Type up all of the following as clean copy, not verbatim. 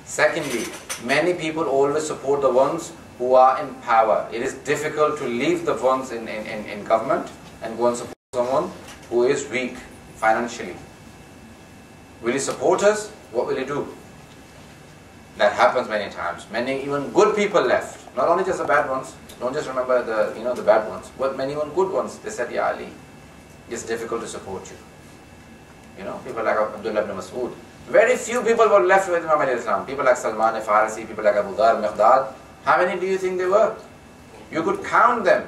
Secondly, many people always support the ones who are in power. It is difficult to leave the ones in government and go and support someone who is weak financially. Will he support us? What will he do? That happens many times. Many even good people left. Not only just the bad ones. Don't just remember the bad ones, but many even good ones. They said, Ya Ali, it's difficult to support you. People like Abdullah ibn Mas'ud. Very few people were left with Imam Ali Islam. People like Salman Farsi, people like Abu Dhar, Miqdad. How many do you think they were? You could count them.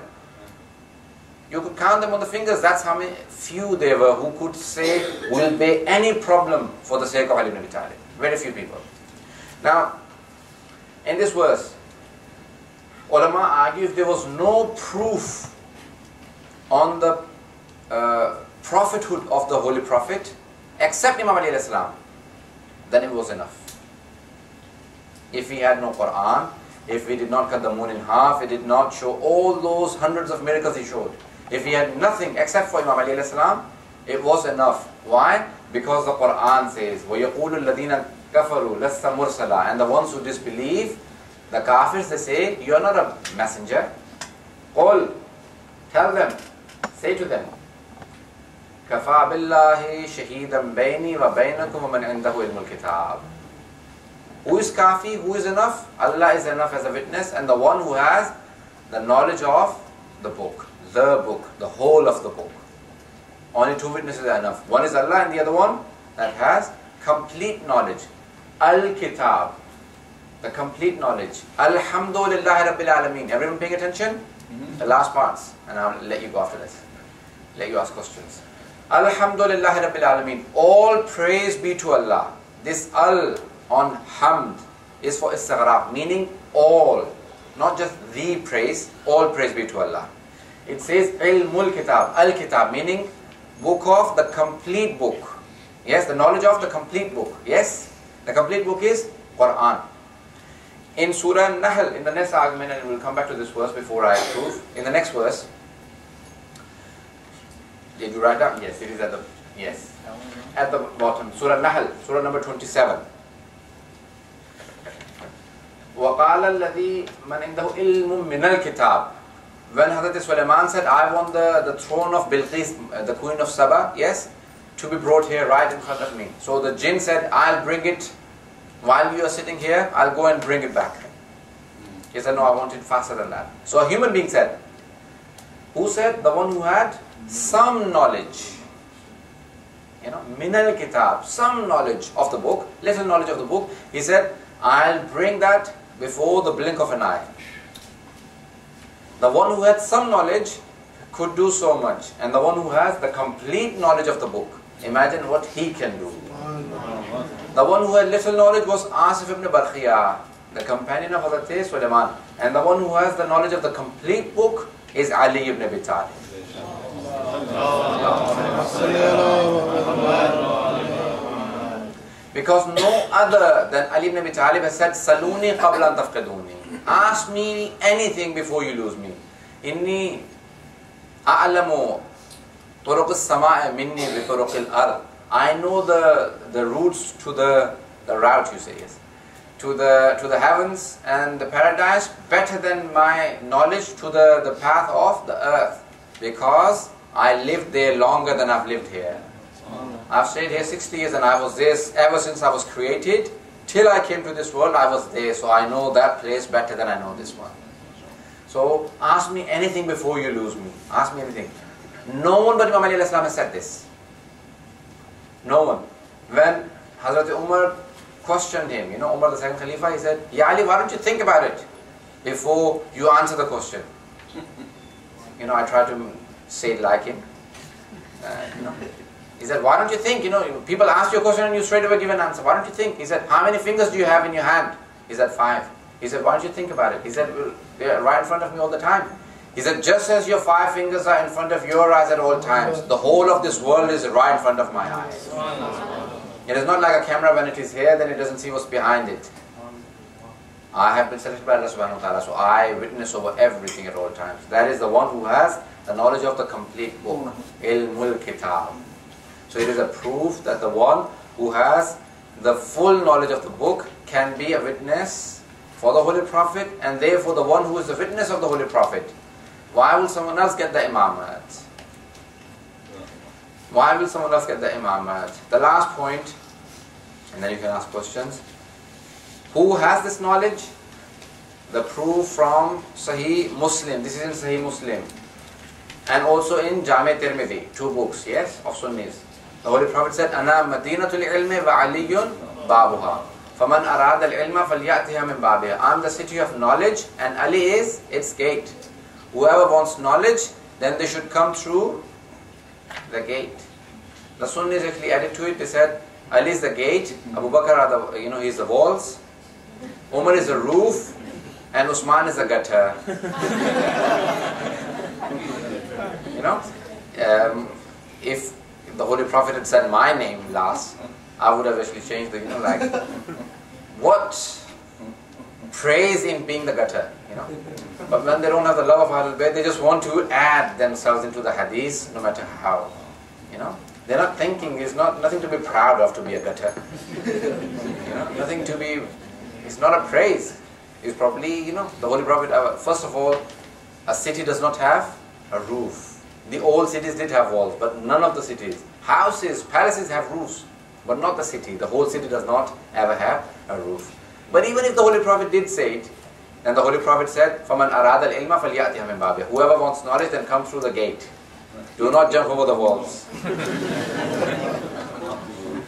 You could count them on the fingers. That's how many few they were who could say, we'll pay any problem for the sake of Ali ibn Abi Talib. Very few people. Now, in this verse, ulama argue if there was no proof on the prophethood of the Holy Prophet except Imam Ali Islam, then it was enough. If he had no Quran, if he did not cut the moon in half, he did not show all those hundreds of miracles he showed, if he had nothing except for Imam Ali Islam, it was enough. Why? Because the Quran says, وَيَقُولُ الَّذِينَ كَفَرُوا لَسَّ مُرْسَلًا, and the ones who disbelieve, the kafirs, they say, you are not a messenger. Qul, tell them, say to them, كَفَى بِاللَّهِ شَهِيدًا بَيْنِي وَبَيْنَكُمْ وَمَنْ عِنْدَهُ عِلْمُ الْكِتَابِ. Who is kafi? Who is enough? Allah is enough as a witness, and the one who has the knowledge of the book, the whole of the book. Only two witnesses are enough. One is Allah and the other one that has complete knowledge. Al-Kitab, the complete knowledge. Alhamdulillahi Rabbil Alameen. Everyone paying attention? The last parts, and I'll let you go after this. Let you ask questions. Alhamdulillahi Rabbil Alameen. All praise be to Allah. This al on hamd is for istighraq, meaning all, not just the praise, all praise be to Allah. It says ilmul kitab, al-kitab, meaning book of the complete book. Yes, the knowledge of the complete book. Yes, the complete book is Quran. In Surah Nahl, in the next argument, and we'll come back to this verse before I prove, in the next verse, did you write down? Yes, it is at the bottom. Surah Nahl, Surah number 27. وَقَالَ الَّذِي مَنْ عِنْدَهُ إِلْمٌ مِنَ الْكِتَابِ. When Hazrat Sulaiman said, I want the throne of Bilqis, the queen of Saba, yes, to be brought here right in front of me. So the jinn said, I'll bring it while you are sitting here, I'll go and bring it back. He said, no, I want it faster than that. So a human being said, who said? The one who had some knowledge. Minal kitab, some knowledge of the book, little knowledge of the book. He said, I'll bring that before the blink of an eye. The one who had some knowledge could do so much, and the one who has the complete knowledge of the book, imagine what he can do. The one who had little knowledge was Asif ibn Barkhiyah, the companion of Hazrat Sulaiman, and the one who has the knowledge of the complete book is Ali ibn Abi Talib. Because no other than Ali ibn Abi Talib has said, Saluni qabla an tafqiduni. Ask me anything before you lose me. Inni a'lamu turuq as-sama'i minni bi turuq al-ard. I know the routes to the route, you say, yes, to the heavens and the paradise better than my knowledge to the path of the earth, because I lived there longer than I've lived here. I've stayed here 60 years and I was there ever since I was created. Till I came to this world, I was there, so I know that place better than I know this one. So ask me anything before you lose me. Ask me anything. No one but Imam Ali Islam has said this. No one. When Hazrat Umar questioned him, Umar the second Khalifa, he said, Ya Ali, why don't you think about it before you answer the question? I try to say it like him. He said, why don't you think? People ask you a question and you straight away give an answer. Why don't you think? He said, how many fingers do you have in your hand? He said, 5. He said, why don't you think about it? He said, well, they're right in front of me all the time. He said, just as your 5 fingers are in front of your eyes at all times, the whole of this world is right in front of my eyes. It is not like a camera. When it is here, then it doesn't see what's behind it. I have been selected by Allah subhanahu wa ta'ala, so I witness over everything at all times. That is the one who has the knowledge of the complete book, Ilmul Kitab. So it is a proof that the one who has the full knowledge of the book can be a witness for the Holy Prophet, and therefore the one who is the witness of the Holy Prophet. Why will someone else get the imamat? Why will someone else get the imamat? The last point, and then you can ask questions. Who has this knowledge? The proof from Sahih Muslim. This is in Sahih Muslim. And also in Jami' Tirmidhi, 2 books, yes, of Sunnis. The Holy Prophet said, Ana madinatul ilmi wa aliyun babuha. Faman arad al-ilma falyatiha min babiha. I'm the city of knowledge and Ali is its gate. Whoever wants knowledge, then they should come through the gate. The Sunnis actually added to it. They said, Ali is the gate, Abu Bakr are the, he's the walls, Umar is the roof, and Usman is the gutter. If the Holy Prophet had said my name last, I would have actually changed the, what praise in being the gutter, But when they don't have the love of Ahlul Bayt, they just want to add themselves into the hadith, no matter how, They're not thinking, it's nothing to be proud of to be a gutter. Nothing to be, it's not a praise. It's probably, the Holy Prophet, first of all, a city does not have a roof. The old cities did have walls, but none of the cities. Houses, palaces have roofs, but not the city. The whole city does not ever have a roof. But even if the Holy Prophet did say it, then the Holy Prophet said, فَمَنْ أَرَادَ الْعِلْمَ فَلْيَأْتِهَا مِنْ بَابِهَا. Whoever wants knowledge, then come through the gate. Do not jump over the walls.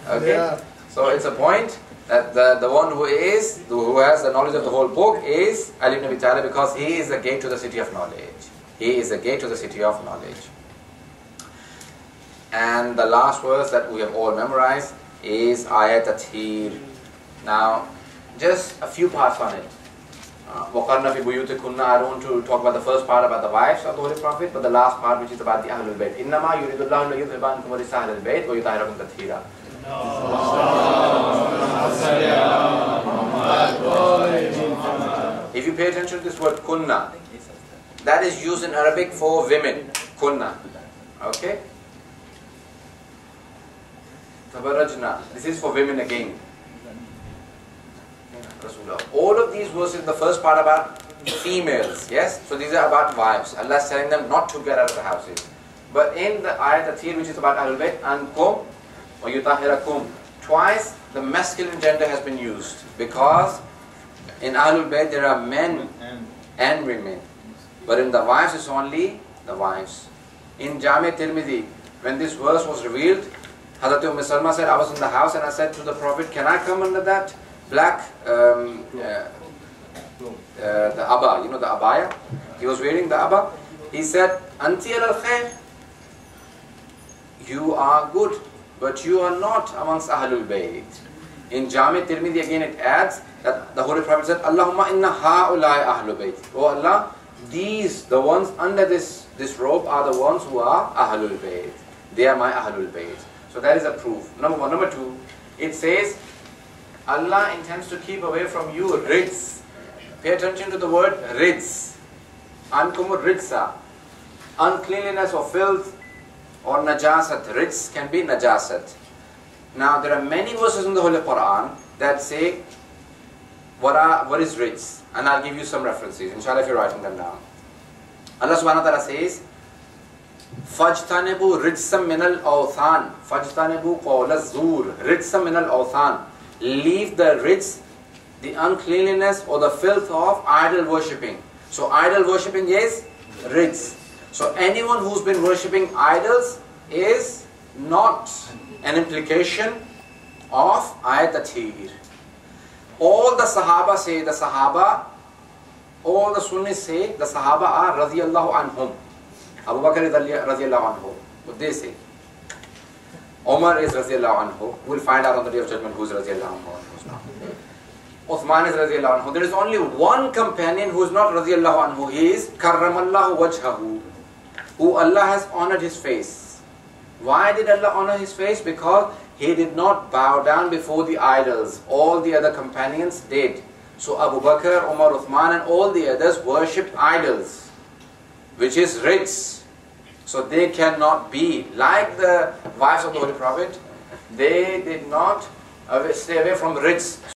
Okay? Yeah. So it's a point that the one who has the knowledge of the whole book is Ali ibn Abi Talib, because he is the gate to the city of knowledge. He is the gate to the city of knowledge. And the last verse that we have all memorized is Ayat Tathir. Now, just a few parts on it. وَقَرْنَ فِي بُيُوتِكُنَّ. I don't want to talk about the first part about the wives of the Holy Prophet, but the last part, which is about the Ahlul Bayt. إِنَّمَا يُرِيدُ اللَّهُ لِيُذْهِبَ عَنْكُمُ الرِّجْسَ أَهْلَ الْبَيْتِ وَيُطَهِّرَكُمْ تَطْهِيرًا. If you pay attention to this word kunna, that is used in Arabic for women. Kunna. Okay? Tabarajna. This is for women again. All of these verses, the first part about females, yes? So these are about wives. Allah is telling them not to get out of the houses. But in the ayat Tathir, which is about Ahlul Bayt, ankum wa yutahhirakum, twice the masculine gender has been used, because in Ahlul Bayt there are men and women, but in the wives it's only the wives. In Jami' Tirmidhi, when this verse was revealed, Hazrat Salma said, I was in the house and I said to the Prophet, can I come under that black, the abba, the abaya? He was wearing the abba. He said, Anti al khair, you are good, but you are not amongst Ahlul Bayt. In Jami' Tirmidhi again it adds that the Holy Prophet said, Allahumma inna ha'ulai Ahlul Bayt. Oh Allah, these, the ones under this robe are the ones who are Ahlul Bayt. They are my Ahlul Bayt. So that is a proof. Number one. Number two, it says, Allah intends to keep away from you rijs. Pay attention to the word rijs. Ankumur rijsa. Uncleanliness or filth or najasat. Rijs can be najasat. Now there are many verses in the Holy Quran that say what is rijs. And I'll give you some references, inshallah, if you're writing them down. Allah subhanahu wa ta'ala says, فَاجْتَنِبُوا رِجْسًا مِنَ الْأَوْثَانِ فَاجْتَنِبُوا قَوْلَ الزُّورِ رِجْسًا مِنَ الْأَوْثَانِ. Leave the rijs, the uncleanliness or the filth of idol worshipping. So idol worshipping is rijs. So anyone who's been worshipping idols is not an implication of Ayat Tathir. All the Sahaba say, all the Sunnis say, the Sahaba are radiyallahu anhum. Abu Bakr is radiyallahu anhu. What they say. Umar is radiyallahu anhu. We'll find out on the day of judgment who's radiyallahu anhu and who's not. Uthman is radiyallahu anhu. There is only one companion who is not radiyallahu anhu. He is karramallahu wajhahu, who Allah has honored his face. Why did Allah honor his face? Because he did not bow down before the idols. All the other companions did. So Abu Bakr, Umar, Uthman and all the others worshipped idols, which is rijs. So they cannot be like the wives of the Holy Prophet. They did not stay away from rijs.